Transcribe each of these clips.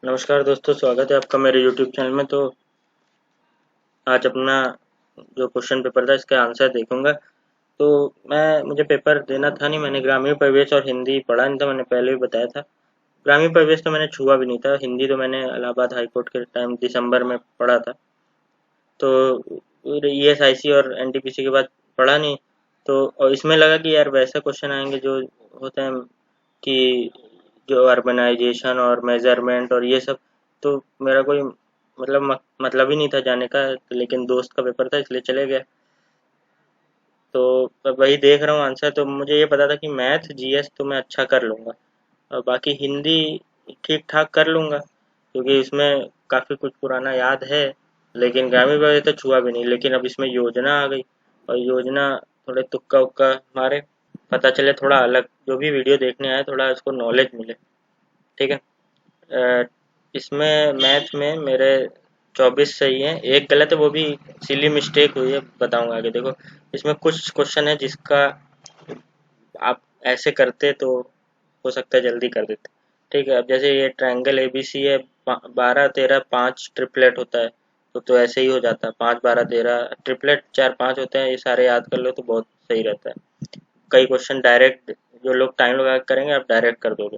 नमस्कार दोस्तों, स्वागत है आपका मेरे YouTube चैनल में। तो आज अपना जो क्वेश्चन पेपर था इसका आंसर देखूंगा। तो मुझे पेपर देना था नहीं, मैंने ग्रामीण परिवेश और हिंदी पढ़ा नहीं था, मैंने पहले भी बताया था। ग्रामीण परिवेश तो मैंने छुआ भी नहीं था, हिंदी तो मैंने इलाहाबाद हाई कोर्ट के टाइम दिसंबर में पढ़ा था। तो ESIC और NTPC के बाद पढ़ा नहीं। तो और इसमें लगा कि यार वैसा क्वेश्चन आएंगे जो होते हैं कि जो अर्बनाइजेशन और मेजरमेंट और ये सब। तो मेरा कोई मतलब ही नहीं था जाने का, लेकिन दोस्त का पेपर था इसलिए चले गया। तो अब वही देख रहा हूँ आंसर। तो मुझे ये पता था कि मैथ GS तो मैं अच्छा कर लूँगा, और बाकी हिंदी ठीक ठाक कर लूँगा क्योंकि इसमें काफ़ी कुछ पुराना याद है। लेकिन ग्रामीण वजह तो छुआ भी नहीं, लेकिन अब इसमें योजना आ गई, और योजना थोड़े तुक्का उक्का मारे, पता चले थोड़ा अलग, जो भी वीडियो देखने आए थोड़ा उसको नॉलेज मिले। ठीक है। अ, इसमें मैथ में मेरे 24 सही हैं, एक गलत है, वो भी सिली मिस्टेक हुई है, बताऊंगा आगे। देखो, इसमें कुछ क्वेश्चन है जिसका आप ऐसे करते तो हो सकता है जल्दी कर देते। ठीक है, अब जैसे ये ट्रायंगल ABC है, 12 13 5 ट्रिपलेट होता है। तो ऐसे ही हो जाता है, 5 12 13 ट्रिपलेट, 4 5 होते हैं, ये सारे याद कर लो तो बहुत सही रहता है। कई क्वेश्चन डायरेक्ट, जो लोग टाइम लगा के करेंगे आप डायरेक्ट कर दोगे।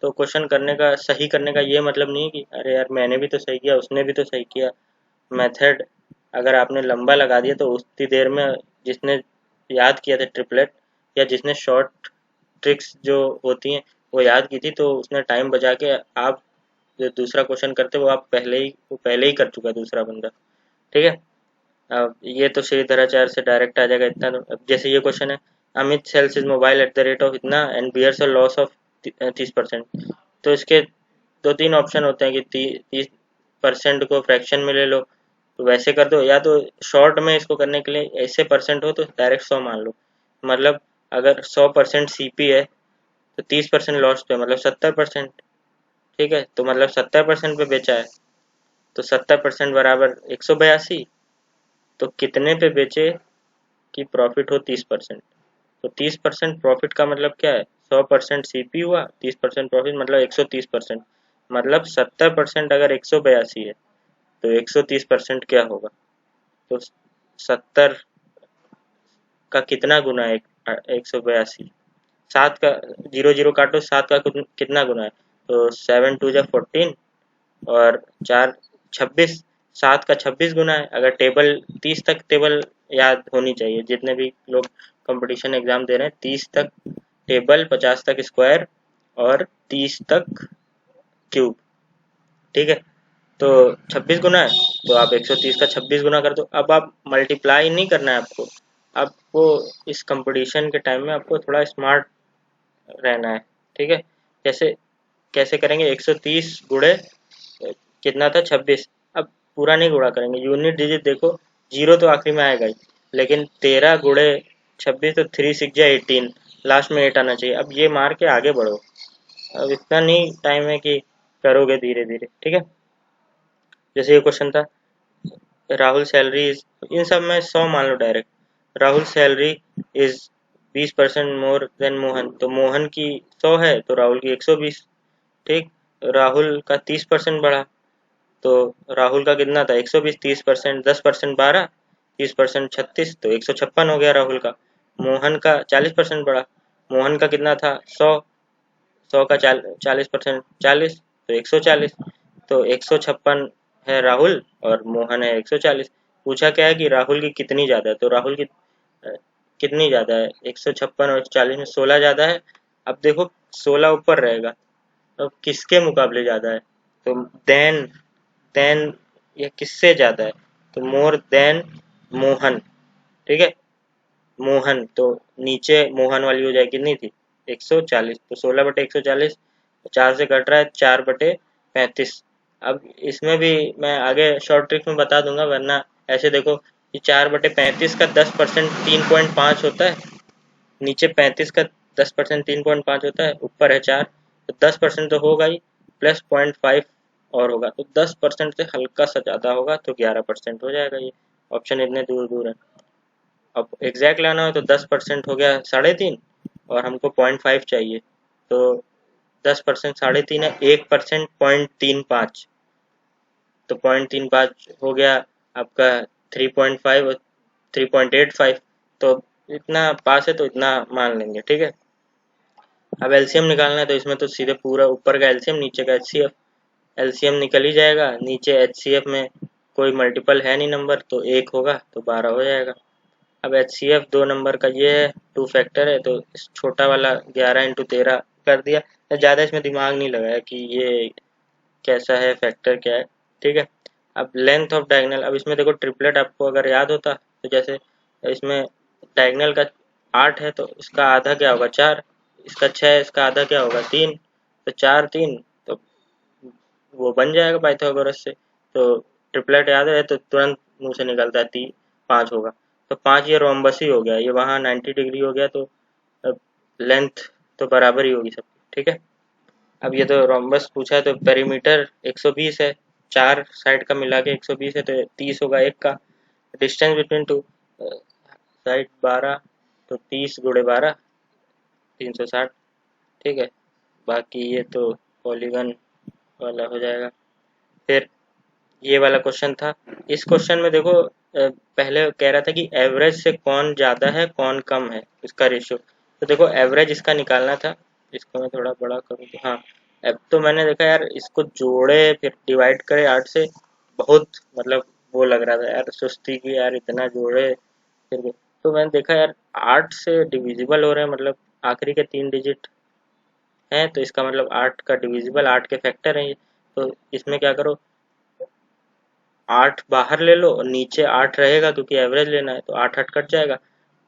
तो क्वेश्चन करने का, सही करने का ये मतलब नहीं है कि अरे यार मैंने भी तो सही किया, उसने भी तो सही किया। मेथड अगर आपने लंबा लगा दिया तो उतनी देर में जिसने याद किया था ट्रिपलेट, या जिसने शॉर्ट ट्रिक्स जो होती हैं वो याद की थी, तो उसने टाइम बचा के आप जो दूसरा क्वेश्चन करते वो आप पहले ही कर चुका है दूसरा बंदा। ठीक है। अब ये तो श्रीधराचार्य से डायरेक्ट आ जाएगा इतना। तो अब जैसे ये क्वेश्चन है, Amit sells is mobile at the rate of इतना and bears a loss of 30%। तो इसके दो तीन ऑप्शन होते हैं कि 30% को फ्रैक्शन में ले लो, तो वैसे कर दो, या तो शॉर्ट में इसको करने के लिए ऐसे परसेंट हो तो डायरेक्ट 100 मान लो। मतलब अगर 100% CP है तो 30% लॉस पे मतलब 70%। ठीक है, तो मतलब 70% पे बेचा है, तो 70% बराबर 182। तो कितने पे बेचे कि प्रॉफिट हो 30%? तो 30% प्रॉफिट का मतलब क्या है, 100% CP हुआ, 30% प्रॉफिट मतलब 130%। मतलब 70% अगर 182 है तो 130% क्या होगा? तो 70 का कितना गुना है 182? सात का, जीरो जीरो काटो, सात का कितना गुना है? तो 7 2 जा 14, और 4 26। सात का 26 गुना है। अगर टेबल 30 तक टेबल याद होनी चाहिए, जितने भी लोग कंपटीशन एग्जाम दे रहे हैं, 30 तक टेबल, 50 तक स्क्वायर, और 30 तक क्यूब। ठीक है, तो 26 गुना है, तो आप 130 का 26 गुना कर दो। अब आप मल्टीप्लाई नहीं करना है आपको। आपको इस कंपटीशन के टाइम में आपको थोड़ा स्मार्ट रहना है। ठीक है। जैसे कैसे करेंगे, 130 गुणे कितना था, 26। अब पूरा नहीं गुणा करेंगे, यूनिट डिजिट देखो, जीरो तो आखिरी में आएगा ही, लेकिन 13 गुणे 26, तो 3 6 जा 18, लास्ट में 8 आना चाहिए। अब ये मार के आगे बढ़ो। अब इतना नहीं टाइम है कि करोगे धीरे धीरे। ठीक है। जैसे ये क्वेश्चन था, राहुल सैलरी इज, इन सब में 100 मान लो direct. Rahul salary is 20% more than Mohan, तो मोहन की 100 है तो राहुल की 120। ठीक। राहुल का 30% बढ़ा, तो राहुल का कितना था, 120। 30%, 10% 12, 30% 36, तो 156 हो गया राहुल का। मोहन का 40% बढ़ा, मोहन का कितना था, 100। 100 का 40% 40, तो 140। तो 156 है राहुल और मोहन है 140। पूछा क्या है कि राहुल की कितनी ज़्यादा है, तो राहुल की कितनी ज़्यादा है, 156 और 140 में 16 ज़्यादा है। अब देखो, 16 ऊपर रहेगा तो किसके मुकाबले ज़्यादा है? तो देन, देन ये किससे ज़्यादा है? तो मोर देन मोहन। ठीक है। मोहन तो नीचे मोहन वाली हो जाएगी, कितनी थी, 140, तो 16/140, 4 से कट रहा है, 4/35। अब इसमें भी मैं आगे शॉर्ट ट्रिक में बता दूंगा, वरना ऐसे देखो, ये 4/35 का 10% 3.5 होता है। नीचे 35 का 10% 3.5 होता है, ऊपर है 4, तो 10% तो होगा ही, प्लस 0.5 और होगा, तो 10% से हल्का सा ज़्यादा होगा, तो 11% हो जाएगा। ये ऑप्शन इतने दूर दूर है। अब एग्जैक्ट लाना हो तो 10% हो गया 3.5, और हमको 0.5 चाहिए, तो 10% 3.5 है, 1% 0.35, तो 0.35 हो गया आपका 3.5 और 3.85, तो इतना पास है तो इतना मान लेंगे, ठीक है। अब एलसीएम निकालना है तो इसमें तो सीधे पूरा ऊपर का एलसीएम नीचे का एचसीएफ, एलसीएम निकल ही जाएगा, नीचे एचसीएफ में कोई मल्टीपल है नहीं नंबर, तो 1 होगा तो 12 हो जाएगा। अब एचसीएफ 2 नंबर का ये है, 2 फैक्टर है, तो इस छोटा वाला 11 × 13 कर दिया। ज़्यादा इसमें दिमाग नहीं लगाया कि ये कैसा है, फैक्टर क्या है, ठीक है। अब लेंथ ऑफ डायगोनल, अब इसमें देखो ट्रिपलेट आपको अगर याद होता तो जैसे इसमें डायगोनल का 8 है तो इसका आधा क्या होगा 4, इसका 6 है, इसका आधा क्या होगा 3, तो 4 3, तो वो बन जाएगा पाइथागोरस से। तो ट्रिपलेट याद है तो तुरंत मुंह से निकलता है 5 होगा, तो 5 ये रोम्बस ही हो गया, ये वहाँ 90 डिग्री हो गया, तो लेंथ तो बराबर ही होगी सबकी, ठीक है। अब ये तो रोम्बस पूछा है तो पेरीमीटर 120 है, 4 साइड का मिला के 120 है, तो 30 होगा एक का। डिस्टेंस बिटवीन टू साइड 12, तो 30 × 12 360, ठीक है। बाकी ये तो पॉलीगन वाला हो जाएगा। फिर ये वाला क्वेश्चन था, इस क्वेश्चन में देखो पहले कह रहा था कि एवरेज से कौन ज़्यादा है कौन कम है इसका रेशियो, तो देखो एवरेज इसका निकालना था, इसको मैं थोड़ा बड़ा करूँ तो हाँ, अब तो मैंने देखा यार इसको जोड़े फिर डिवाइड करे 8 से, बहुत मतलब वो लग रहा था यार, सुस्ती की यार इतना जोड़े फिर भी। तो मैंने देखा यार 8 से डिविजिबल हो रहे हैं, मतलब आखिरी के 3 डिजिट हैं, तो इसका मतलब 8 का डिविजिबल 8 के फैक्टर हैं ये। तो इसमें क्या करो 8 बाहर ले लो और नीचे 8 रहेगा क्योंकि एवरेज लेना है, तो 8 8 कट जाएगा,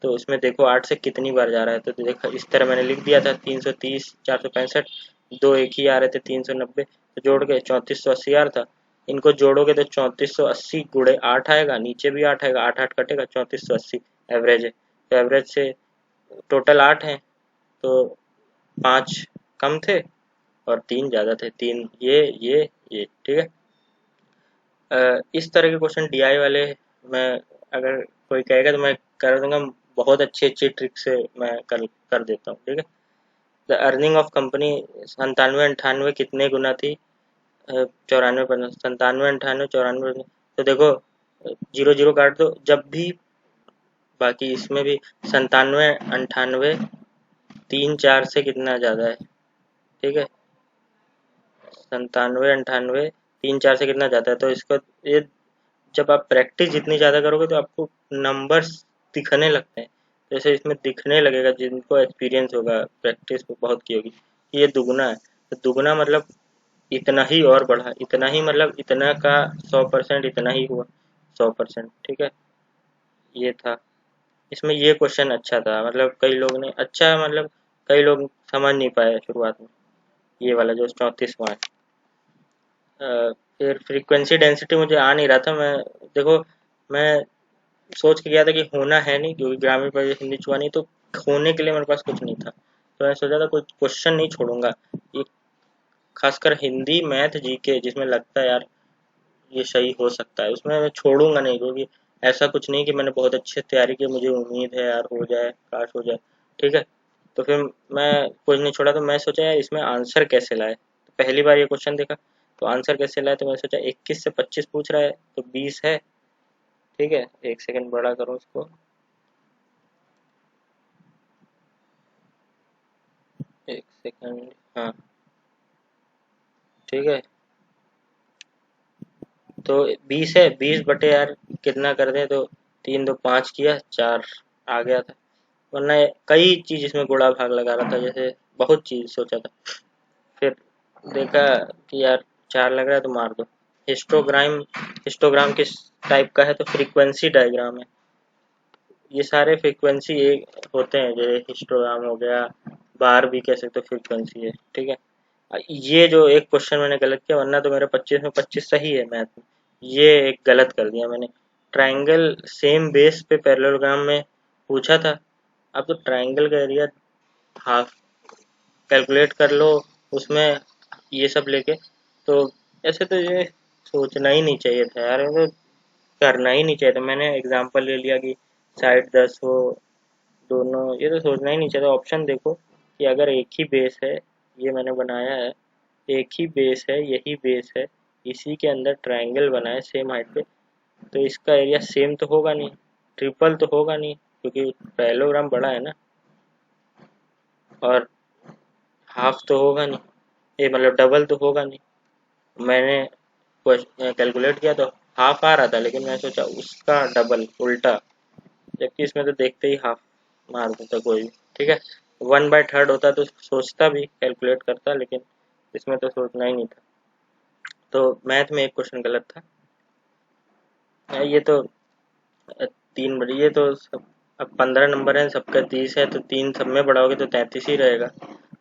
तो इसमें देखो 8 से कितनी बार जा रहा है, तो देखो इस तरह मैंने लिख दिया था 330 465, दो एक ही आ रहे थे 390, तो जोड़ के 3480 आ रहा था। इनको जोड़ोगे तो 3480 × 8 आएगा, नीचे भी 8 आएगा, 8 8 कटेगा, 3480 एवरेज है, तो एवरेज से टोटल 8 हैं, तो 5 कम थे और 3 ज़्यादा थे, 3 ये, ठीक है। इस तरह के क्वेश्चन डीआई वाले मैं अगर कोई कहेगा तो मैं कर दूंगा, बहुत अच्छी अच्छी ट्रिक से मैं कर देता हूँ, ठीक है। द अर्निंग ऑफ कंपनी 97 98 कितने गुना थी, 94 97 98 94, तो देखो 0 0 काट दो जब भी, बाकी इसमें भी 97 98 3 4 से कितना ज़्यादा है, ठीक है। 97 98 3 4 से कितना ज़्यादा है, तो इसको ये जब आप प्रैक्टिस जितनी ज़्यादा करोगे तो आपको नंबर्स दिखने लगते हैं, जैसे इसमें दिखने लगेगा जिनको एक्सपीरियंस होगा, प्रैक्टिस बहुत की होगी, ये दुगना है, तो दुगना मतलब इतना ही और बढ़ा, इतना ही मतलब इतना का 100% इतना ही हुआ 100%, ठीक है। ये था इसमें, ये क्वेश्चन अच्छा था, मतलब कई लोग ने अच्छा, मतलब कई लोग समझ नहीं पाए शुरुआत में, ये वाला जो 34वां है। फिर फ्रीक्वेंसी डेंसिटी मुझे आ नहीं रहा था, मैं देखो मैं सोच के गया था कि होना है नहीं क्योंकि ग्रामीण परिवेश हिंदी छुआ नहीं, तो होने के लिए मेरे पास कुछ नहीं था, तो मैं सोचा था कोई क्वेश्चन नहीं छोड़ूंगा, ये खासकर हिंदी मैथ जीके जिसमें लगता है यार ये सही हो सकता है उसमें मैं छोड़ूंगा नहीं, क्योंकि ऐसा कुछ नहीं कि मैंने बहुत अच्छी तैयारी की, मुझे उम्मीद है यार हो जाए, काश हो जाए, ठीक है। तो फिर मैं कुछ नहीं छोड़ा, तो मैं सोचा यार इसमें आंसर कैसे लाए, तो पहली बार ये क्वेश्चन देखा तो आंसर कैसे लाए, तो मैंने सोचा 21 से 25 पूछ रहा है तो 20 है, ठीक है। एक सेकंड बड़ा करूँ इसको, एक सेकंड, हाँ ठीक है, तो 20 है, 20 बटे यार कितना कर दें, तो 3 2 5 किया 4 आ गया था, वरना कई चीज़ इसमें गुणा भाग लगा रहा था, जैसे बहुत चीज़ सोचा था, फिर देखा कि यार 4 लग रहा है तो मार दो। हिस्टोग्राम, हिस्टोग्राम किस टाइप का है, तो फ्रीक्वेंसी डायग्राम है, ये सारे फ्रीक्वेंसी एक होते हैं, जैसे हिस्टोग्राम हो गया, बार भी कह सकते हो फ्रीक्वेंसी है, ठीक है। ये जो एक क्वेश्चन मैंने गलत किया, वरना तो मेरा 25 में 25 सही है मैथ में, ये एक गलत कर दिया मैंने। ट्राइंगल सेम बेस पे पैरेललोग्राम में पूछा था, अब तो ट्राइंगल का एरिया हाफ कैलकुलेट कर लो उसमें, ये सब लेके, तो ऐसे तो ये सोचना ही नहीं चाहिए था यार, तो करना ही नहीं चाहिए था, मैंने एग्जांपल ले लिया कि साइड 10 हो दोनों, ये तो सोचना ही नहीं चाहिए था। ऑप्शन देखो कि अगर एक ही बेस है ये मैंने बनाया है, एक ही बेस है, यही बेस है, इसी के अंदर ट्रायंगल बना है सेम हाइट पे, तो इसका एरिया सेम तो होगा नहीं, ट्रिपल तो होगा नहीं, क्योंकि पैरेललोग्राम बड़ा है ना, और हाफ तो होगा नहीं, ये मतलब डबल तो होगा नहीं। मैंने कैलकुलेट किया तो हाफ आ रहा था, लेकिन मैं सोचा उसका डबल उल्टा, जबकि इसमें तो देखते ही हाफ मार देता कोई भी। ठीक है, 1/3 होता तो सोचता भी, कैलकुलेट करता, लेकिन इसमें तो सोचना ही नहीं था। तो मैथ में एक क्वेश्चन गलत था। ये तो तीन बड़ी, ये तो सब, अब 15 नंबर है, सबका 30 है, तो तीन सब में बढ़ाओगे तो 33 ही रहेगा,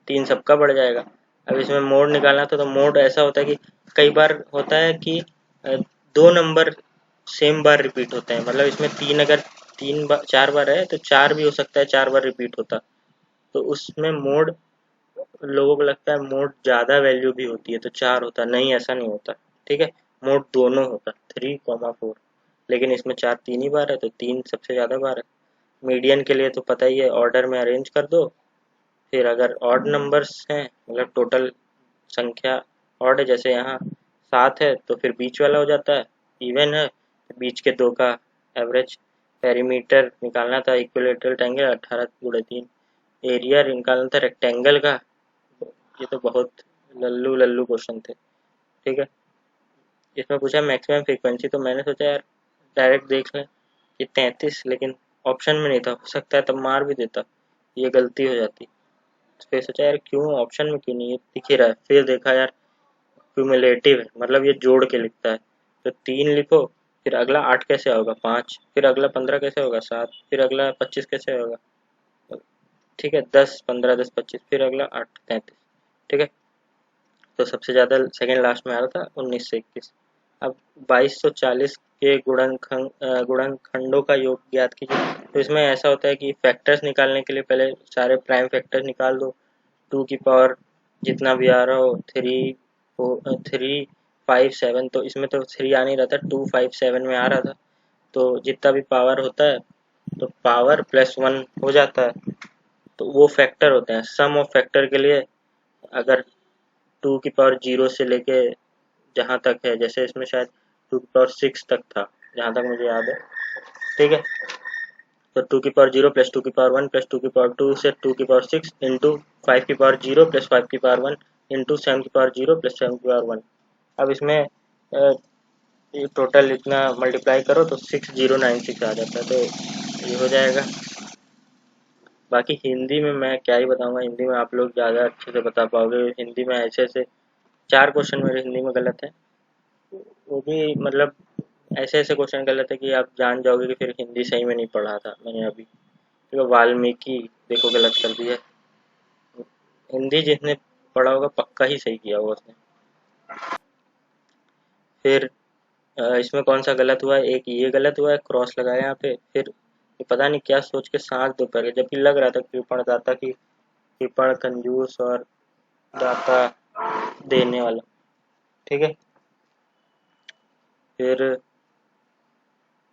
तीन सबका बढ़ जाएगा। अब इसमें मोड निकालना था, तो मोड ऐसा होता है कि कई बार होता है कि दो नंबर सेम बार रिपीट होते हैं, मतलब इसमें तीन, अगर तीन बार 4 बार है तो चार भी हो सकता है 4 बार रिपीट होता, तो उसमें मोड, लोगों को लगता है मोड ज़्यादा वैल्यू भी होती है तो चार होता, नहीं ऐसा नहीं होता। ठीक है, मोड दोनों होता 3, 4, लेकिन इसमें चार तीन ही बार है, तो तीन सबसे ज़्यादा बार है। मीडियन के लिए तो पता ही है, ऑर्डर में अरेंज कर दो, फिर अगर ऑड नंबर्स हैं, मतलब टोटल संख्या ऑड है, जैसे यहाँ 7 है तो फिर बीच वाला हो जाता है, इवन है तो बीच के दो का एवरेज। पेरीमीटर निकालना था इक्विलेटरल ट्रायंगल 18 × 3, एरिया निकालना था रेक्टेंगल का। ये तो बहुत लल्लू लल्लू क्वेश्चन थे। ठीक है, इसमें पूछा मैक्सिमम फ्रीक्वेंसी, तो मैंने सोचा यार डायरेक्ट देख लें कि 33, लेकिन ऑप्शन में नहीं था, हो सकता है तब मार भी देता, ये गलती हो जाती। तो फिर सोचा यार क्यों ऑप्शन में क्यों नहीं, ये दिख ही रहा है, फिर देखा यार क्यूमुलेटिव है, मतलब ये जोड़ के लिखता है, तो 3 लिखो, फिर अगला 8 कैसे होगा 5, फिर अगला 15 कैसे होगा 7, फिर अगला 25 कैसे होगा, ठीक है 10 15 10 25, फिर अगला 8 33। ठीक है, तो सबसे ज़्यादा सेकंड लास्ट में आ रहा था 19 से 21। अब 2240 के गुणनखंडों का योग ज्ञात कीजिए। तो इसमें ऐसा होता है कि फैक्टर्स निकालने के लिए पहले सारे प्राइम फैक्टर्स निकाल दो, 2 की पावर जितना भी आ रहा हो, 3 5 7, तो इसमें तो 3 आ नहीं रहा था, 2 5 7 में आ रहा था, तो जितना भी पावर होता है तो पावर +1 हो जाता है, तो वो फैक्टर होते हैं। सम ऑफ फैक्टर के लिए अगर 2 की पावर 0 से लेके जहाँ तक है, जैसे इसमें शायद 2 की पावर 6 तक था, जहाँ तक मुझे याद है। ठीक है, तो 2 की पावर 0 प्लस 2 की पावर 1 प्लस 2 की पावर 2 से 2 की पावर 6 इंटू 5 की पावर 0 प्लस 5 की पावर 1 इंटू 7 की पावर 0 प्लस 7 की पावर 1। अब इसमें ये टोटल इतना मल्टीप्लाई करो तो 6096 आ जाता है, तो ये हो जाएगा। बाकी हिंदी में मैं क्या ही बताऊंगा, हिंदी में आप लोग ज़्यादा अच्छे से बता पाओगे, हिंदी में ऐसे ऐसे 4 क्वेश्चन मेरे हिंदी में गलत है, वो भी मतलब ऐसे ऐसे क्वेश्चन गलत है कि आप जान जाओगे कि फिर हिंदी सही में नहीं पढ़ा था मैंने अभी। ठीक है, वाल्मीकि देखो गलत कर दिया, हिंदी जिसने पढ़ा होगा पक्का ही सही किया होगा उसने। फिर इसमें कौन सा गलत हुआ है, एक ये गलत हुआ है, क्रॉस लगाया यहाँ पे, फिर ये पता नहीं क्या सोच के सांस दोपहर के, जबकि लग रहा था कृपण दाता की, कृपण कंजूस और दाता देने वाला। ठीक है, फिर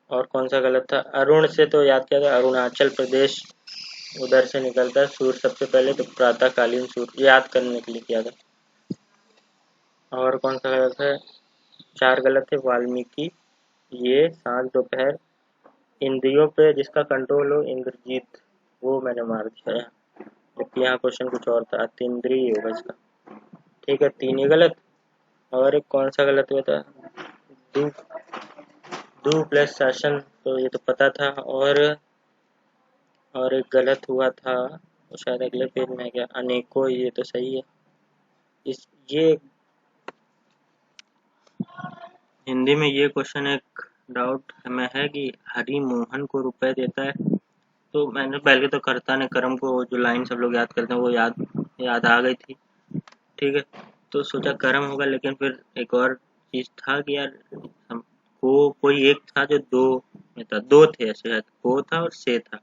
और कौन सा गलत था, अरुण से तो याद किया था, अरुणाचल प्रदेश उधर से निकलता है सूर्य सबसे पहले, तो प्रातःकालीन सूर्य याद करने के लिए किया था। और कौन सा गलत है, 4 गलत थे, वाल्मीकि, ये सांझ दोपहर, इंद्रियों पे जिसका कंट्रोल हो इंद्रजीत, वो मैंने मार दिया है, जबकि यहाँ क्वेश्चन कुछ और था, अतीन्द्रिय होगा इसका। ठीक है, 3 ही गलत। और एक कौन सा गलत हुआ था, दू दू प्लस शासन, तो ये तो पता था, और एक गलत हुआ था, वो शायद अगले पेज में है क्या, अनेकों, ये तो सही है। इस ये हिंदी में ये क्वेश्चन एक डाउट में है कि हरि मोहन को रुपए देता है, तो मैंने पहले तो कर्ता ने कर्म को जो लाइन सब लोग याद करते हैं वो याद आ गई थी। ठीक है, तो सोचा कर्म होगा, लेकिन फिर एक और चीज था कि यार को कोई एक था जो दो में था, दो थे शायद, को था और से था,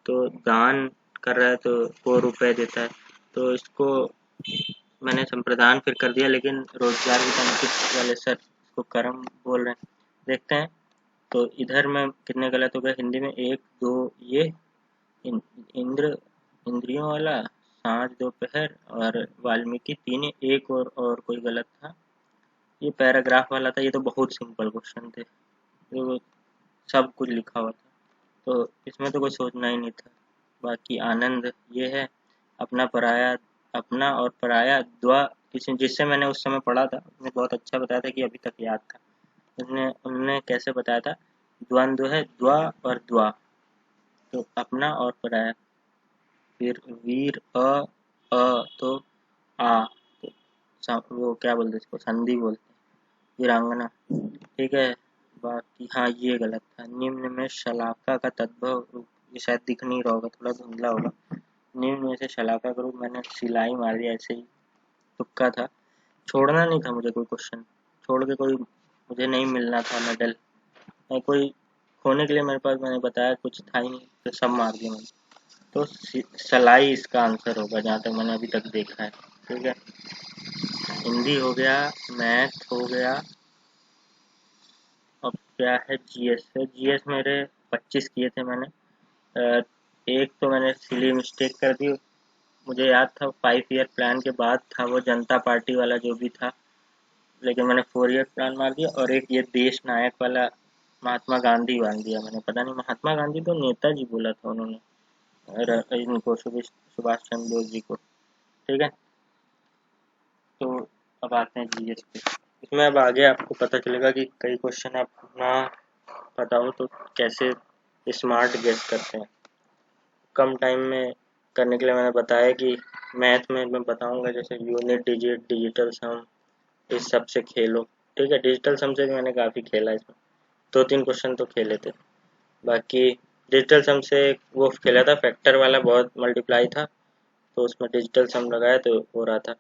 तो दान कर रहा है तो को रुपए देता है, तो इसको मैंने संप्रदान फिर कर दिया, लेकिन रोजगार वित्त वाले सर इसको कर्म बोल रहे हैं। देखते हैं, तो इधर में कितने गलत हो गए हिंदी में, 1 2, ये इंद्र इंद्रियों वाला सांझ दोपहर और वाल्मीकि तीन, एक और कोई गलत था। ये पैराग्राफ वाला था, ये तो बहुत सिंपल क्वेश्चन थे, ये सब कुछ लिखा हुआ था, तो इसमें तो कुछ सोचना ही नहीं था। बाकी आनंद ये है, अपना पराया, अपना और पराया द्वा, किसी जिससे मैंने उस समय पढ़ा था उसने बहुत अच्छा बताया था कि अभी तक याद था। उन्होंने कैसे बताया था, द्वंद्व है द्वा और द्वा, तो अपना और पराया। फिर वीर अ तो आ, तो वो क्या बोलते हैं इसको, संधि बोलते हैं, वीरांगना। ठीक है। बाकी हाँ ये गलत था, निम्न में शलाका का तद्भव रूप, ये शायद दिख नहीं रहा होगा, थोड़ा धुंधला होगा। निम्न में से शलाका का रूप, मैंने सिलाई मार दिया ऐसे ही, तुक्का था, छोड़ना नहीं था मुझे कोई क्वेश्चन, छोड़ के कोई मुझे नहीं मिलना था मेडल, मैं कोई खोने के लिए मेरे पास, मैंने बताया कुछ था ही नहीं, तो सब मार दिया मैंने। तो सलाई इसका आंसर होगा जहाँ तक मैंने अभी तक देखा है। ठीक है, हिंदी हो गया, मैथ हो गया, अब क्या है जीएस है। जीएस मेरे 25 किए थे मैंने, एक तो मैंने सिली मिस्टेक कर दी, मुझे याद था 5 ईयर प्लान के बाद था वो जनता पार्टी वाला जो भी था, लेकिन मैंने 4 ईयर प्लान मार दिया, और एक ये देश नायक वाला महात्मा गांधी बांध दिया मैंने, पता नहीं महात्मा गांधी तो नेताजी बोला था उन्होंने, इनको सुभाष चंद्र बोस जी को। ठीक है, तो अब आते हैं जीएस पे। इसमें अब आगे आपको पता चलेगा कि कई क्वेश्चन आप ना पता हो तो कैसे स्मार्ट गेस करते हैं। कम टाइम में करने के लिए मैंने बताया कि मैथ में मैं बताऊंगा, जैसे यूनिट डिजिट, डिजिटल सम, इस सब से खेलो। ठीक है, डिजिटल सम से भी मैंने काफ़ी खेला, इसमें 2-3 क्वेश्चन तो खेले थे। बाकी डिजिटल सम से वो खेला था, फैक्टर वाला बहुत मल्टीप्लाई था, तो उसमें डिजिटल सम लगाया तो हो रहा था।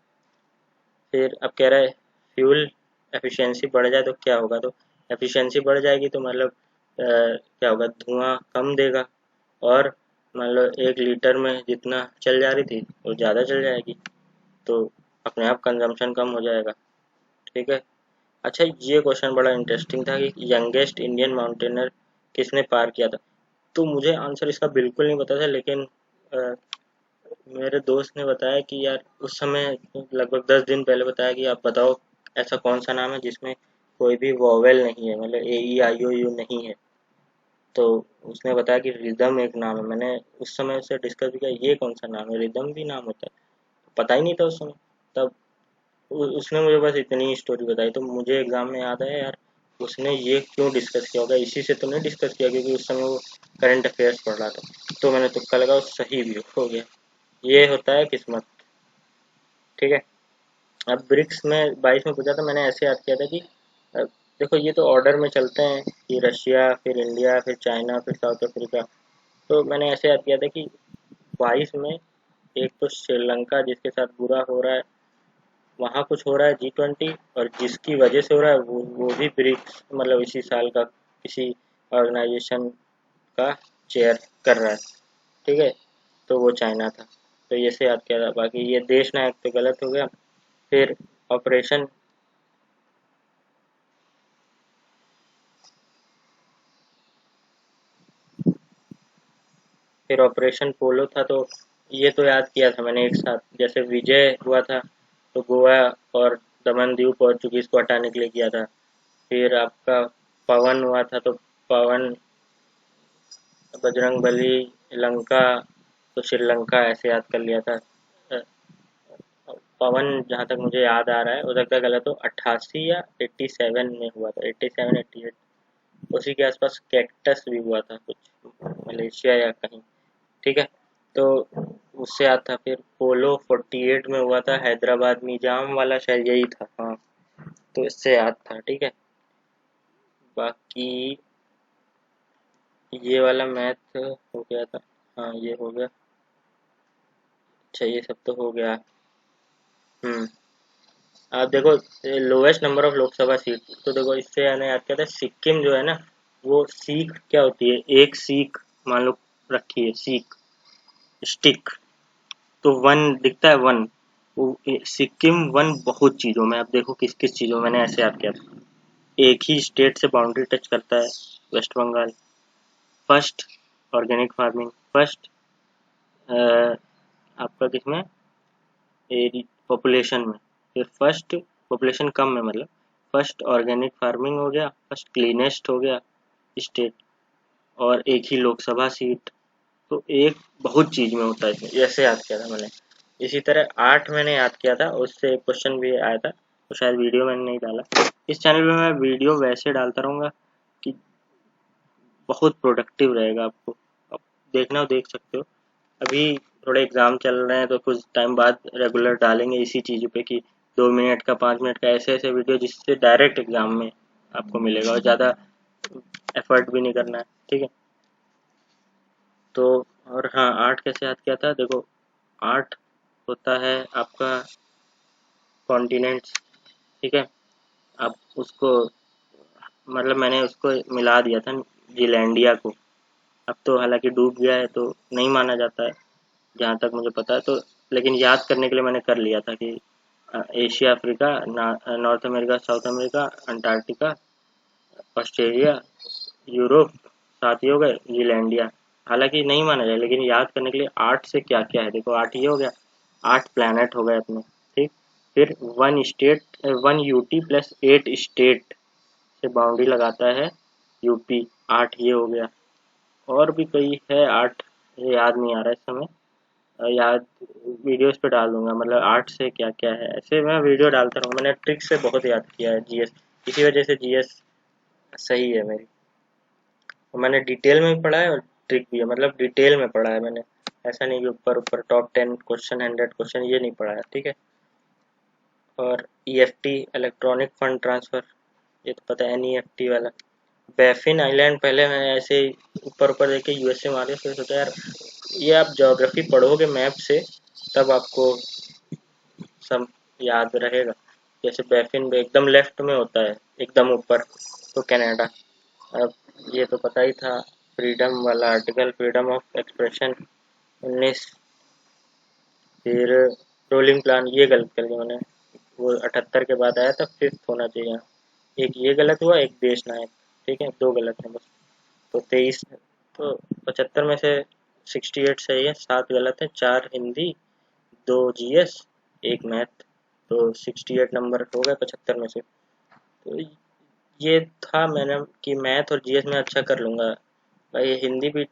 फिर अब कह रहा है फ्यूल एफिशिएंसी बढ़ जाए तो क्या होगा, तो एफिशिएंसी बढ़ जाएगी तो मतलब क्या होगा, धुआं कम देगा, और मान लो 1 लीटर में जितना चल जा रही थी वो ज़्यादा चल जाएगी, तो अपने आप कंजम्पशन कम हो जाएगा। ठीक है। अच्छा, ये क्वेश्चन बड़ा इंटरेस्टिंग था कि यंगेस्ट इंडियन माउंटेनर किसने पार किया था, तो मुझे आंसर इसका बिल्कुल नहीं पता था, लेकिन अ, मेरे दोस्त ने बताया कि यार उस समय लगभग 10 दिन पहले बताया कि आप बताओ ऐसा कौन सा नाम है जिसमें कोई भी वॉवेल नहीं है, मतलब AEIOU नहीं है। तो उसने बताया कि रिदम एक नाम है, मैंने उस समय उससे डिस्कस भी किया, ये कौन सा नाम है, रिदम भी नाम होता है, पता ही नहीं था उस समय। तब उसने मुझे बस इतनी स्टोरी बताई, तो मुझे एग्जाम में याद आया यार उसने ये क्यों डिस्कस किया होगा, इसी से तो नहीं डिस्कस किया, क्योंकि उस समय वो करंट अफेयर्स पढ़ रहा था। तो मैंने तुक्का लगा, सही भी हो गया। ये होता है किस्मत। ठीक है। अब ब्रिक्स में 22 में पूछा था, मैंने ऐसे याद किया था कि देखो ये तो ऑर्डर में चलते हैं कि रशिया, फिर इंडिया, फिर चाइना, फिर साउथ अफ्रीका, तो मैंने ऐसे याद किया था कि 22 में एक तो श्रीलंका जिसके साथ बुरा हो रहा है, वहाँ कुछ हो रहा है G20, और जिसकी वजह से हो रहा है वो भी ब्रिक्स, मतलब इसी साल का किसी ऑर्गेनाइजेशन का चेयर कर रहा है। ठीक है, तो वो चाइना था, तो ये से याद किया था। बाकी ये देश नायक तो गलत हो गया। फिर ऑपरेशन फिर ऑपरेशन पोलो था, तो ये तो याद किया था मैंने एक साथ, जैसे विजय हुआ था तो गोवा और दमन दीव पोर्चुगीज को हटाने के लिए किया था। फिर आपका पवन हुआ था, तो पवन बजरंगबली, लंका तो श्रीलंका, ऐसे याद कर लिया था। अ, पवन जहाँ तक मुझे याद आ रहा है, हो सकता है गलत हो, 88 या 87 में हुआ था, 87 88, उसी के आसपास कैक्टस भी हुआ था कुछ, मलेशिया या कहीं। ठीक है, तो उससे याद था। फिर पोलो 48 में हुआ था हैदराबाद, निजाम वाला शायद यही था, हाँ, तो इससे याद था। ठीक है। बाकी ये वाला मैथ हो गया था, हाँ ये हो गया। अच्छा, ये सब तो हो गया। हम्म। आप देखो, lowest number of Lok Sabha seat, तो देखो इससे हमें याद किया था, सिक्किम जो है ना, वो सीख क्या होती है, एक सीख मान लो रखी है, सीख स्टिक, तो वन दिखता है, वन, वो सिक्किम वन बहुत चीज़ों में, आप देखो किस किस चीज़ों में, मैंने ऐसे याद किया था। एक ही स्टेट से बाउंड्री टच करता है, West Bengal. First organic farming, first आपका किसमें, पॉपुलेशन में। फिर फर्स्ट पॉपुलेशन कम में, मतलब फर्स्ट ऑर्गेनिक फार्मिंग हो गया, फर्स्ट क्लीनेस्ट हो गया स्टेट, और एक ही लोकसभा सीट। तो एक बहुत चीज में होता है इसमें, ऐसे याद किया था मैंने। इसी तरह 8 मैंने याद किया था, उससे एक क्वेश्चन भी आया था, तो शायद वीडियो मैंने नहीं डाला। इस चैनल पे मैं वीडियो वैसे डालता रहूँगा कि बहुत प्रोडक्टिव रहेगा आपको। आप देखना हो देख सकते हो। अभी थोड़े एग्जाम चल रहे हैं तो कुछ टाइम बाद रेगुलर डालेंगे इसी चीज़ पे कि 2 मिनट का 5 मिनट का ऐसे ऐसे वीडियो जिससे डायरेक्ट एग्जाम में आपको मिलेगा और ज़्यादा एफर्ट भी नहीं करना है, ठीक है। तो और हाँ, 8 कैसे याद किया था, देखो 8 होता है आपका कॉन्टिनेंट्स, ठीक है। आप उसको, मतलब मैंने उसको मिला दिया था जीलैंडिया को। अब तो हालांकि डूब गया है तो नहीं माना जाता है जहाँ तक मुझे पता है, तो लेकिन याद करने के लिए मैंने कर लिया था कि Asia, Africa, north America, south America, Antarctica, Australia, Europe, 7 ही हो गए, जीलैंडिया। हालांकि नहीं माना जाए लेकिन याद करने के लिए 8 से क्या क्या है, देखो 8 ये हो गया, 8 प्लैनेट हो गए अपने, ठीक। फिर 1 यूटी प्लस 8 स्टेट से बाउंड्री लगाता है यूपी, 8 ये हो गया। और भी कई है 8, ये याद नहीं आ रहा है इस समय। याद वीडियोस पे डाल दूंगा, मतलब 8 से क्या क्या है, ऐसे मैं वीडियो डालता रहूँगा। मैंने ट्रिक से बहुत याद किया है जीएस, इसी वजह से जीएस सही है मेरी। और मैंने डिटेल में भी पढ़ा है और ट्रिक भी है, मतलब डिटेल में पढ़ा है मैंने। ऐसा नहीं कि ऊपर ऊपर टॉप 10 क्वेश्चन, 100 क्वेश्चन, ये नहीं पढ़ा है, ठीक है। और ईएफटी, इलेक्ट्रॉनिक फंड ट्रांसफर, ये तो पता है, एनईएफटी वाला। बैफिन आइलैंड पहले मैं ऐसे ही ऊपर ऊपर देख के यूएसए मारे, फिर सोचा यार ये आप ज्योग्राफी पढ़ोगे मैप से तब आपको सब याद रहेगा। जैसे बैफिन एकदम लेफ्ट में होता है, एकदम ऊपर, तो कनाडा। अब ये तो पता ही था, फ्रीडम वाला आर्टिकल, फ्रीडम ऑफ एक्सप्रेशन 19। फिर रोलिंग प्लान, ये गलत कर दिया मैंने, वो 78 के बाद आया था, फिफ्थ होना चाहिए यहाँ। एक ये गलत हुआ, एक देश नायक, ठीक है, 2 गलत हैं बस। तो 23, तो 75 में से 68 सही है, 7 गलत है, 4 हिंदी, 2 जीएस, 1 मैथ। तो 68 नंबर हो गए 75 में से। तो ये था मैंने कि मैथ और जीएस में अच्छा कर लूँगा। भाई हिंदी भी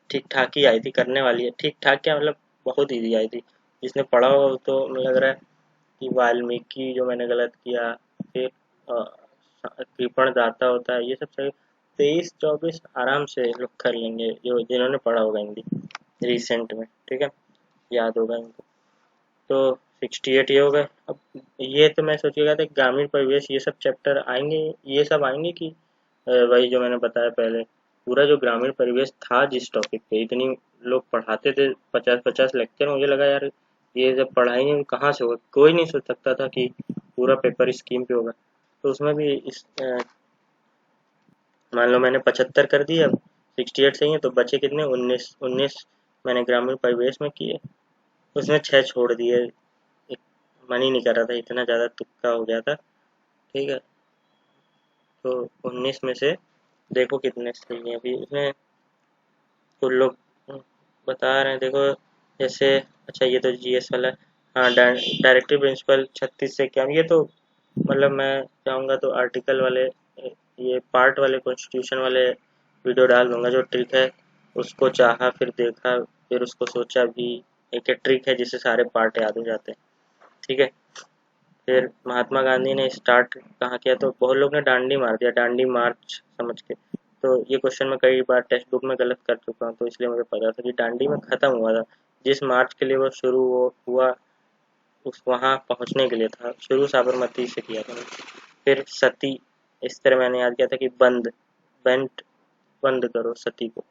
ठीक ठाक ही आई थी, करने वाली है ठीक ठाक, क्या मतलब बहुत इजी आई थी। जिसने पढ़ा हो तो मुझे लग रहा है कि वाल्मीकि जो मैंने गलत किया, फिर कृपण दाता होता है, ये सब सही। 23 24 आराम से लोग कर लेंगे जो जिन्होंने पढ़ा होगा हिंदी रिसेंट में, ठीक है, याद होगा इनको। तो 68 ये हो गए। अब ये तो मैं सोच रहा था ग्रामीण परिवेश ये सब चैप्टर आएंगे, ये सब आएंगे कि वही जो मैंने बताया पहले, पूरा जो ग्रामीण परिवेश था जिस टॉपिक पे इतनी लोग पढ़ाते थे, 50 50 लेक्चर, मुझे लगा यार ये जब पढ़ाएंगे कहाँ से होगा, कोई नहीं सोच सकता था कि पूरा पेपर स्कीम पे होगा। तो उसमें भी मान लो मैंने 75 कर दिए, अब 68 सही है तो बचे कितने, 19 19 मैंने ग्रामीण परिवेश में किए, उसमें 6 छोड़ दिए। एक मन ही नहीं कर रहा था, इतना ज़्यादा तुक्का हो गया था, ठीक है। तो 19 में से देखो कितने सही हैं अभी उसमें, कुछ लोग बता रहे हैं, देखो जैसे, अच्छा ये तो जीएस वाला है। हाँ, डायरेक्टिव प्रिंसिपल 36 से क्या, ये तो मतलब मैं चाहूँगा तो आर्टिकल वाले, ये पार्ट वाले, कॉन्स्टिट्यूशन वाले वीडियो डाल दूंगा। जो ट्रिक है उसको चाहा, फिर देखा, फिर उसको सोचा भी, एक एक ट्रिक है जिससे सारे पार्ट याद हो जाते हैं, ठीक है। फिर महात्मा गांधी ने स्टार्ट कहाँ किया, तो बहुत लोग ने डांडी मार दिया, डांडी मार्च समझ के। तो ये क्वेश्चन मैं कई बार टेक्स्ट बुक में गलत कर चुका हूँ, तो इसलिए मुझे पता था कि डांडी में ख़त्म हुआ था, जिस मार्च के लिए वो शुरू हुआ उस वहाँ पहुँचने के लिए था, शुरू साबरमती से किया था। फिर सती, इस तरह मैंने याद किया था कि बेंट, बंद करो सती को,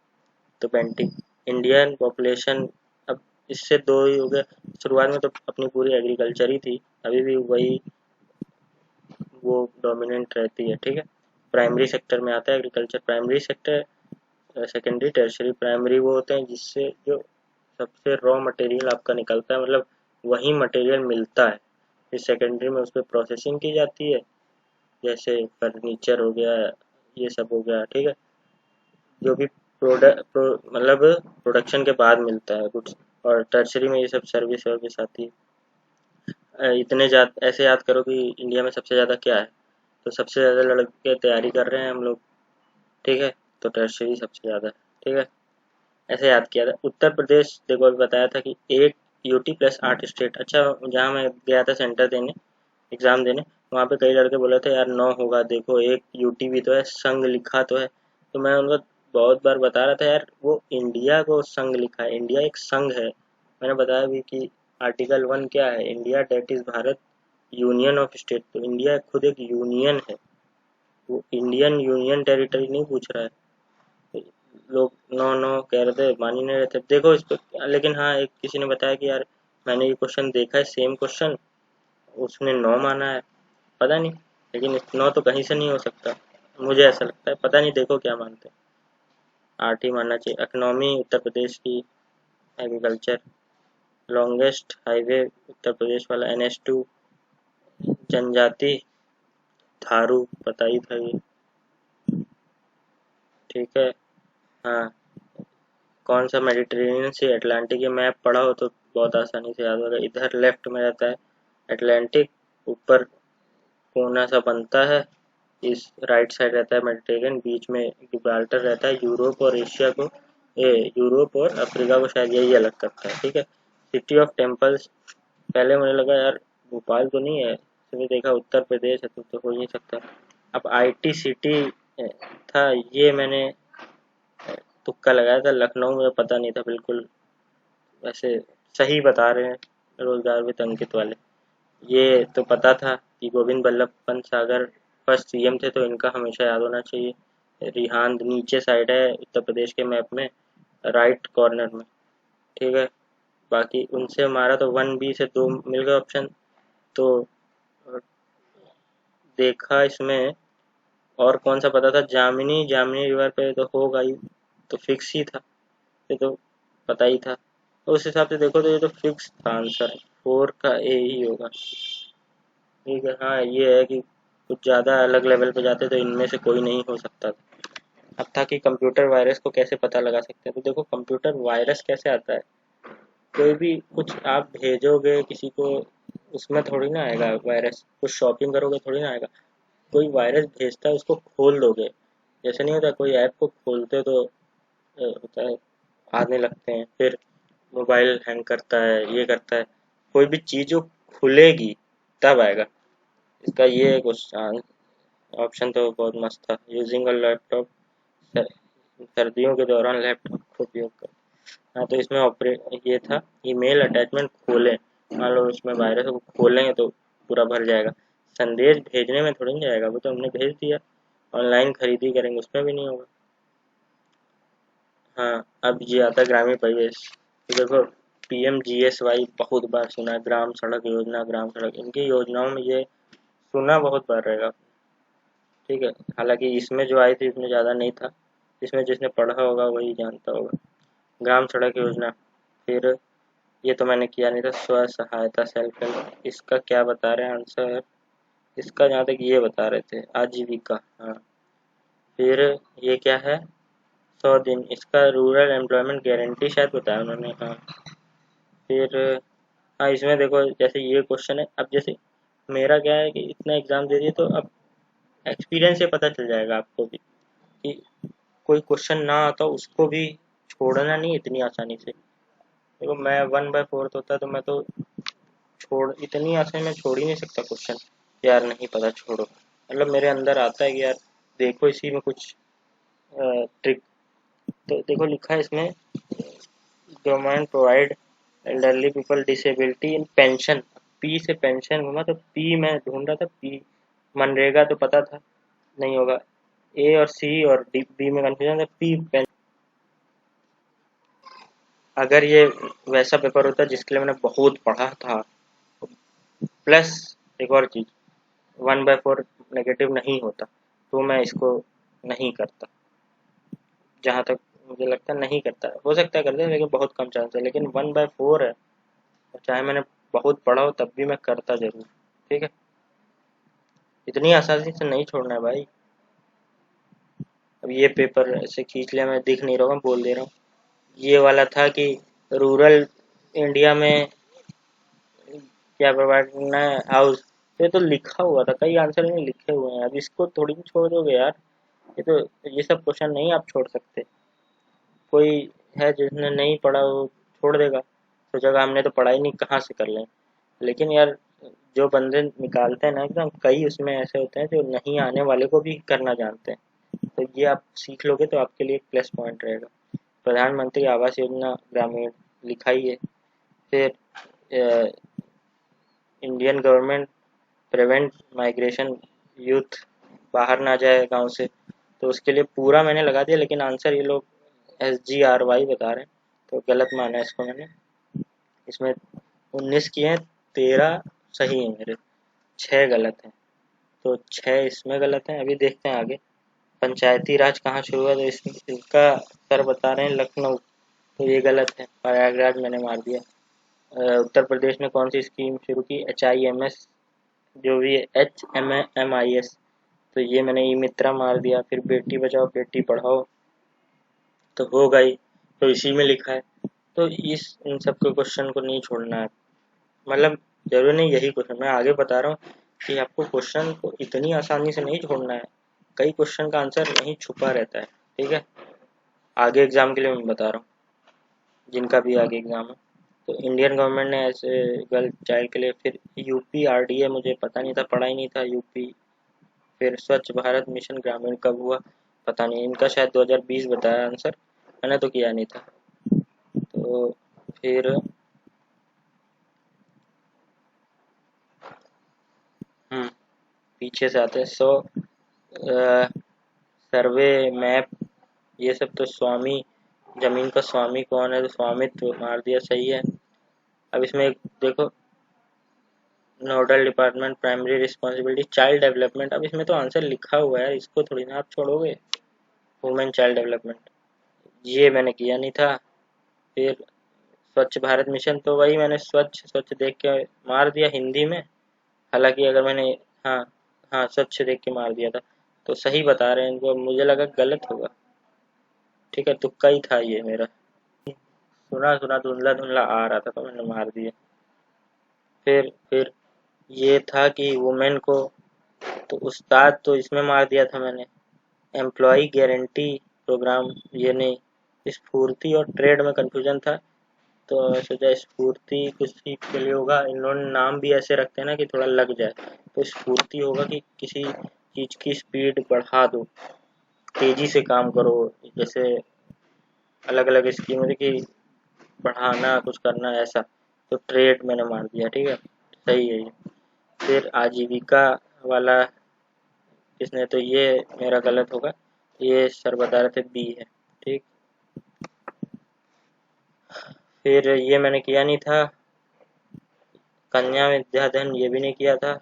तो बेंटिंग। इंडियन पॉपुलेशन, अब इससे 2 ही हो गए। शुरुआत में तो अपनी पूरी एग्रीकल्चर ही थी, अभी भी वही वो डोमिनेंट रहती है, ठीक है। प्राइमरी सेक्टर में आता है agriculture, primary sector, secondary, tertiary. Primary वो होते हैं जिससे जो सबसे रॉ मटेरियल आपका निकलता है, मतलब वही मटेरियल मिलता है। फिर सेकेंडरी में उस पर प्रोसेसिंग की जाती है, जैसे फर्नीचर हो गया, ये सब हो गया, ठीक है। जो भी मतलब प्रोडक्शन के बाद मिलता है गुड्स। और टर्शरी में ये सब सर्विस वर्विस आती है। इतने ज़्यादा ऐसे याद करो कि इंडिया में सबसे ज़्यादा क्या है, तो सबसे ज़्यादा लड़के तैयारी कर रहे हैं हम लोग, ठीक है, तो टर्शरी सबसे ज़्यादा है, ठीक है। ऐसे याद किया था। उत्तर प्रदेश देखो अभी बताया था कि 8 यूटी प्लस 8 स्टेट। अच्छा, जहाँ मैं गया था सेंटर देने, एग्ज़ाम देने, वहाँ पे कई लड़के बोले थे यार 9 होगा, देखो एक यूटी भी तो है, संघ लिखा तो है। तो मैं उनको बहुत बार बता रहा था यार वो इंडिया को संघ लिखा है, इंडिया एक संघ है। मैंने बताया भी कि आर्टिकल 1 क्या है, India that is Bharat union of state. तो इंडिया खुद एक यूनियन है, वो इंडियन यूनियन टेरिटरी नहीं पूछ रहा है। लोग नो नो कह रहे थे, मान ही नहीं रहे थे। देखो इस पर, लेकिन हाँ एक किसी ने बताया कि यार मैंने ये क्वेश्चन देखा है, सेम क्वेश्चन, उसने 9 माना है। पता नहीं, लेकिन 9 तो कहीं से नहीं हो सकता, मुझे ऐसा लगता है। पता नहीं, देखो क्या मानते हैं। 8 ही मानना चाहिए। इकोनॉमी उत्तर प्रदेश की, agriculture, longest highway Uttar Pradesh वाला NH2, जनजाति थारू, पता ही था ये, ठीक है। हाँ, कौन सा मेडिटेरेनियन से अटलांटिक, ये मैप पढ़ा हो तो बहुत आसानी से याद होगा। इधर लेफ्ट में रहता है अटलांटिक, ऊपर कोना सा बनता है, इस राइट साइड रहता है मेडिटेरियन, बीच में गिब्राल्टर रहता है। यूरोप और एशिया को, यूरोप और अफ्रीका को शायद यही अलग करता है, ठीक है। सिटी ऑफ टेम्पल्स, पहले मुझे लगा यार भोपाल तो नहीं है, फिर देखा उत्तर प्रदेश है तो हो ही नहीं सकता। अब IT सिटी था, ये मैंने तुक्का लगाया था। लखनऊ मुझे पता नहीं था बिल्कुल, वैसे सही बता रहे हैं रोजगार वित्त अंकित वाले। ये तो पता था कि गोविंद बल्लभ पंत सागर फर्स्ट CM थे, तो इनका हमेशा याद होना चाहिए। रिहांद नीचे साइड है उत्तर प्रदेश के मैप में, राइट कॉर्नर में, ठीक है। बाकी उनसे हमारा तो 1B से 2 मिल गए ऑप्शन। तो देखा इसमें, और कौन सा पता था, जामिनी, जामिनी रिवर पे तो होगा ही, तो फिक्स ही था, ये तो पता ही था। तो उस हिसाब से देखो तो ये तो फिक्स था आंसर, 4 का A ही होगा, ठीक है। हाँ ये है कि कुछ ज़्यादा अलग लेवल पे जाते तो इनमें से कोई नहीं हो सकता था। अब था कि कंप्यूटर वायरस को कैसे पता लगा सकते हैं, तो देखो कंप्यूटर वायरस कैसे आता है। कोई भी कुछ आप भेजोगे किसी को, उसमें थोड़ी ना आएगा वायरस, कुछ शॉपिंग करोगे थोड़ी ना आएगा। कोई वायरस भेजता है उसको खोल दोगे, जैसे नहीं होता कोई ऐप को खोलते हो तो होता है, आने लगते हैं, फिर मोबाइल हैंग करता है, ये करता है। कोई भी चीज़ जो खुलेगी तब आएगा। इसका ये क्वेश्चन ऑप्शन तो बहुत मस्त था, यूजिंग अ लैपटॉप, सर्दियों के दौरान लैपटॉप का उपयोग कर। हाँ तो इसमें ऑपरेट ये था, ईमेल अटैचमेंट खोलें, मान लो इसमें वायरस को खोलेंगे तो पूरा भर जाएगा। संदेश भेजने में थोड़ी नहीं जाएगा, वो तो हमने भेज दिया। ऑनलाइन खरीदी करेंगे उसमें भी नहीं होगा। हाँ, अब ये आता है ग्रामीण परिवेश, तो देखो PMGSY बहुत बार सुना है, ग्राम सड़क योजना, ग्राम सड़क, इनकी योजनाओं में ये सुना बहुत बार रहेगा, ठीक है। हालांकि इसमें जो आई थी इसमें ज़्यादा नहीं था, इसमें जिसने पढ़ा होगा वही जानता होगा। ग्राम सड़क योजना, फिर ये तो मैंने किया नहीं था, स्व सहायता सेल्फ हेल्प, इसका क्या बता रहे हैं आंसर, इसका जहाँ तक ये बता रहे थे आजीविका, हाँ। फिर ये क्या है, 100 दिन, इसका रूरल एम्प्लॉयमेंट गारंटी शायद बताया उन्होंने, हाँ। फिर हाँ इसमें देखो जैसे ये क्वेश्चन है, अब जैसे मेरा क्या है कि इतना एग्जाम दे दिए तो अब एक्सपीरियंस से पता चल जाएगा आपको भी कि कोई क्वेश्चन ना आता उसको भी छोड़ना नहीं इतनी आसानी से। देखो मैं 1/4 होता तो मैं तो छोड़, इतनी आसानी में छोड़ ही नहीं सकता क्वेश्चन, यार नहीं पता छोड़ो। मतलब मेरे अंदर आता है कि यार देखो इसी में कुछ ट्रिक। तो देखो लिखा है इसमें, government provide elderly people disability इन पेंशन, पी से पेंशन घूमा तो पी मैं ढूंढ रहा था, पी मनरेगा तो पता था नहीं होगा, A और C और D B में कंफ्यूजन था, पी पेंशन। अगर ये वैसा पेपर होता जिसके लिए मैंने बहुत पढ़ा था, प्लस एक और चीज़ 1/4 नेगेटिव नहीं होता, तो मैं इसको नहीं करता। जहाँ तक मुझे लगता है नहीं करता, हो सकता है कर दे लेकिन बहुत कम चांस है, लेकिन 1/4 है, और चाहे मैंने बहुत पढ़ा हो तब भी मैं करता जरूर, ठीक है। इतनी आसानी से नहीं छोड़ना है भाई। अब ये पेपर ऐसे खींच लिया, मैं दिख नहीं रहा हूँ, बोल दे रहा हूँ। ये वाला था कि रूरल इंडिया में क्या प्रोवाइड करना है, हाउस। ये तो लिखा हुआ था, कई आंसर में लिखे हुए हैं, अब इसको थोड़ी भी छोड़ दोगे यार। ये तो, ये सब क्वेश्चन नहीं आप छोड़ सकते। कोई है जिसने नहीं पढ़ा वो छोड़ देगा, सोचेगा हमने तो पढ़ा ही नहीं, कहाँ से कर लें। लेकिन यार जो बंदे निकालते हैं ना एकदम, कई उसमें ऐसे होते हैं जो नहीं आने वाले को भी करना जानते हैं। तो ये आप सीख लोगे तो आपके लिए एक प्लस पॉइंट रहेगा। प्रधानमंत्री आवास योजना ग्रामीण लिखा ही है। फिर Indian government prevent migration, youth बाहर ना जाए गांव से, तो उसके लिए पूरा मैंने लगा दिया, लेकिन आंसर ये लोग SGRY बता रहे हैं, तो गलत माना है इसको मैंने। इसमें 19 किए हैं, 13 सही है मेरे, 6 गलत हैं। तो 6 इसमें गलत हैं। अभी देखते हैं आगे। पंचायती राज कहाँ शुरू हुआ, तो इसका सर बता रहे हैं लखनऊ, तो ये गलत है, प्रयागराज मैंने मार दिया। उत्तर प्रदेश ने कौन सी स्कीम शुरू की, HIMS, जो भी है HMMIS, तो ये मैंने ई मित्रा मार दिया। फिर बेटी बचाओ बेटी पढ़ाओ तो होगा ही, तो इसी में लिखा है। तो इन सब के क्वेश्चन को नहीं छोड़ना है, मतलब जरूरी नहीं यही क्वेश्चन, मैं आगे बता रहा हूँ कि आपको क्वेश्चन को इतनी आसानी से नहीं छोड़ना है, कई क्वेश्चन का आंसर वहीं छुपा रहता है। ठीक है, आगे एग्जाम के लिए मैं बता रहा हूँ, जिनका भी आगे एग्जाम है। तो इंडियन गवर्नमेंट ने ऐसे गर्ल चाइल्ड के लिए, फिर UPRDA मुझे पता नहीं था, पढ़ा ही नहीं था यूपी। फिर स्वच्छ भारत मिशन ग्रामीण कब हुआ, पता नहीं, इनका शायद 2020 बताया आंसर, मैंने तो किया नहीं था। तो फिर पीछे से आते हैं। सर्वे मैप, ये सब तो स्वामी, जमीन का स्वामी कौन है, तो स्वामित्व मार दिया, सही है। अब इसमें एक देखो, nodal department, primary responsibility, child development, अब इसमें तो आंसर लिखा हुआ है, इसको थोड़ी ना आप छोड़ोगे। वुमेन चाइल्ड डेवलपमेंट, ये मैंने किया नहीं था। फिर स्वच्छ भारत मिशन, तो वही मैंने स्वच्छ स्वच्छ देख के मार दिया हिंदी में, हालांकि अगर मैंने, हाँ हाँ स्वच्छ देख के मार दिया था, तो सही बता रहे हैं इनको, मुझे लगा गलत होगा। ठीक है, तुक्का ही था ये मेरा, सुना सुना धुंधला धुंधला आ रहा था तो मैंने मार दिया। फिर ये था कि वुमेन को, तो उस्ताद तो इसमें मार दिया था मैंने। एम्प्लॉय गारंटी प्रोग्राम, ये नहीं। स्फूर्ति और ट्रेड में कंफ्यूजन था, तो सोचा स्फूर्ति कुछ चीज के लिए होगा, इन्होंने नाम भी ऐसे रखते हैं ना कि थोड़ा लग जाए, तो स्फूर्ति होगा कि किसी चीज की स्पीड बढ़ा दो, तेजी से काम करो, जैसे अलग अलग स्कीम है कि बढ़ाना कुछ करना ऐसा। तो ट्रेड मैंने मार दिया, ठीक है, सही है ये। फिर आजीविका वाला किसने, तो ये मेरा गलत होगा, ये सर बता रहे थे बी है। ठीक, फिर ये मैंने किया नहीं था, कन्या विद्याधन, ये भी नहीं किया था।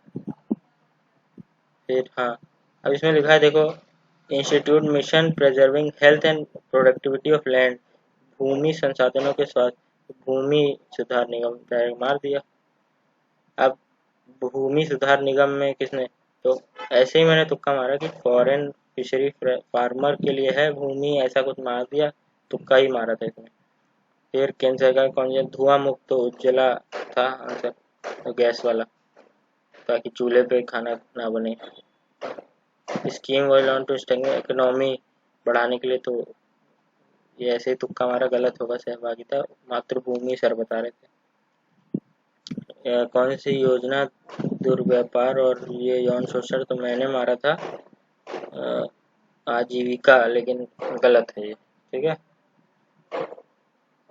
फिर हाँ, अब इसमें लिखा है देखो, institute mission preserving health and productivity of land, भूमि संसाधनों के स्वास्थ्य, भूमि सुधार निगम, डायरेक्ट मार दिया। अब भूमि सुधार निगम में किसने, तो ऐसे ही मैंने तुक्का मारा कि फॉरेन फिशरी फार्मर के लिए है भूमि, ऐसा कुछ मार दिया, तुक्का ही मारा था इसमें। फिर केंद्र सरकार कौन सा, धुआं मुक्त, तो उज्ज्वला था आंसर, तो गैस वाला, ताकि चूल्हे पे खाना ना बने। Scheme while on to strengthen economy, बढ़ाने के लिए, तो ये ऐसे ही तुक्का मारा, गलत होगा, सहभागिता मातृभूमि सर बता रहे थे। कौन सी योजना दुर्व्यापार और ये यौन शोषण, तो मैंने मारा था आजीविका, लेकिन गलत है ये। ठीक है,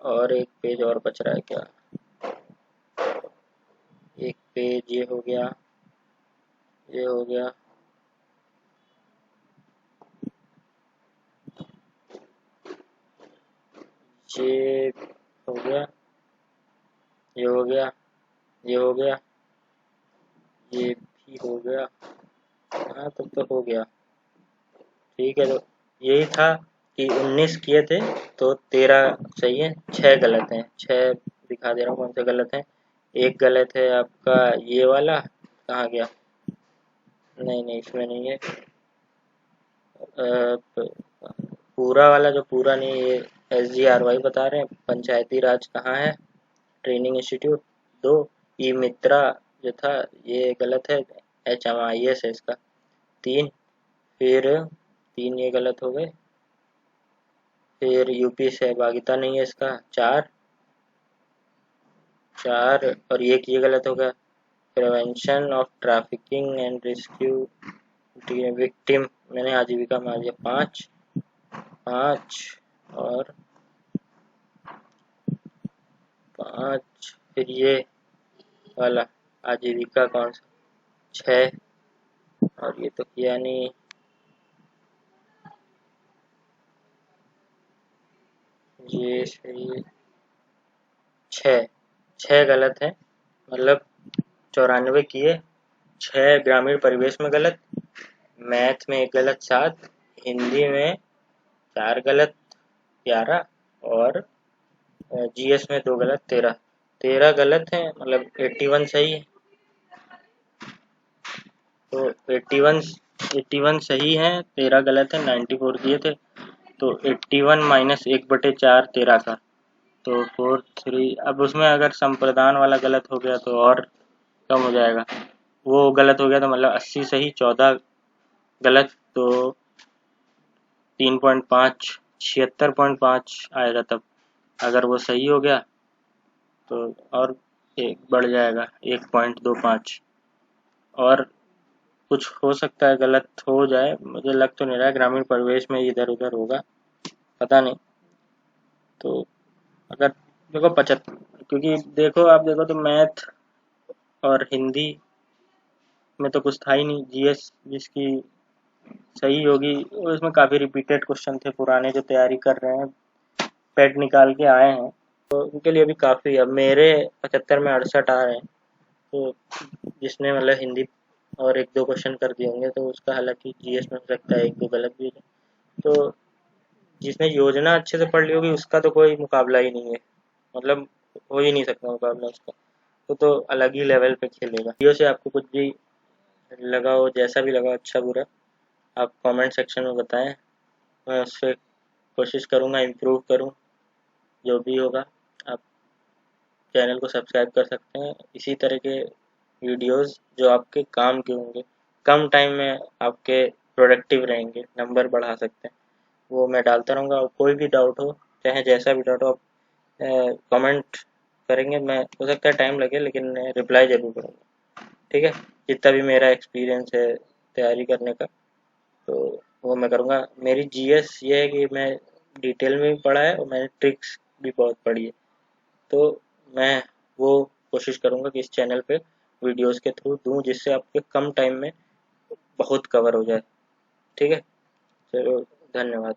और एक पेज और बच रहा है क्या, एक पेज ये हो गया, ये हो गया, ये हो गया, ये हो गया, ये हो गया, ये भी हो गया, हाँ तब तो हो गया। ठीक है, तो यही था कि 19 किए थे, तो 13 सही है, 6 गलत हैं, 6 दिखा दे रहा हूँ कौन से गलत हैं। एक गलत है आपका ये वाला, कहाँ गया, नहीं नहीं इसमें नहीं है। पूरा वाला जो पूरा नहीं, ये SGRY बता रहे हैं, पंचायती राज कहाँ है, ट्रेनिंग इंस्टीट्यूट। 2 ई मित्रा जो था ये गलत है, HMIS है इसका। 3 फिर 3 ये गलत हो गए। फिर यूपी सहभागिता नहीं है इसका। 4 और ये गलत हो गया। Prevention of trafficking and rescue victim मैंने आजीविका में आ दिया। 5 और 5 फिर ये वाला आजीविका कौन सा, 6 और ये तो किया नहीं। ये सही 6 गलत है, मतलब 94 किए, 6 ग्रामीण परिवेश में गलत, मैथ में 1 गलत 7, हिंदी में 4 गलत 11 और GS में 2 गलत 13 गलत है, मतलब 81 सही है। तो 81 सही है, 13 गलत है, 94 दिए थे। तो 81 माइनस 1/4 13 का, तो 43। अब उसमें अगर संप्रदान वाला गलत हो गया तो और कम हो जाएगा। वो गलत हो गया तो मतलब 80 सही 14 गलत, तो 3.5 76.5 आएगा तब। अगर वो सही हो गया तो और एक बढ़ जाएगा 1.25। और कुछ हो सकता है गलत हो जाए, मुझे लग तो नहीं रहा है, ग्रामीण परिवेश में इधर उधर होगा, पता नहीं। तो अगर देखो 75, क्योंकि देखो आप देखो तो मैथ और हिंदी में तो कुछ था ही नहीं। GS जिसकी सही होगी, और इसमें काफ़ी रिपीटेड क्वेश्चन थे पुराने, जो तैयारी कर रहे हैं पेट निकाल के आए हैं, तो उनके लिए भी काफ़ी। अब मेरे 75 में 68 आ रहे हैं, तो जिसने मतलब हिंदी और 1-2 क्वेश्चन कर दिए होंगे तो उसका हालांकि GS में हो सकता है 1-2 गलत भी है। तो जिसने योजना अच्छे से पढ़ ली होगी उसका तो कोई मुकाबला ही नहीं है, मतलब हो ही नहीं सकता मुकाबला उसका। तो अलग ही लेवल पे खेलेगा। वीडियो से आपको कुछ भी लगा हो, जैसा भी लगा, अच्छा बुरा, आप कमेंट सेक्शन में बताएं, मैं उससे कोशिश करूँगा इम्प्रूव करूँ। जो भी होगा, आप चैनल को सब्सक्राइब कर सकते हैं। इसी तरह के वीडियोस जो आपके काम के होंगे, कम टाइम में आपके प्रोडक्टिव रहेंगे, नंबर बढ़ा सकते हैं, वो मैं डालता रहूँगा। और कोई भी डाउट हो, चाहे जैसा भी डाउट हो, आप कमेंट करेंगे, मैं हो सकता है टाइम लगे लेकिन मैं रिप्लाई ज़रूर करूँगा। ठीक है, जितना भी मेरा एक्सपीरियंस है तैयारी करने का, तो वो मैं करूँगा। मेरी GS ये है कि मैं डिटेल में भी पढ़ा है और मैंने ट्रिक्स भी बहुत पढ़ी है, तो मैं वो कोशिश करूँगा कि इस चैनल पे वीडियोस के थ्रू दूँ, जिससे आपके कम टाइम में बहुत कवर हो जाए। ठीक है, चलो, धन्यवाद।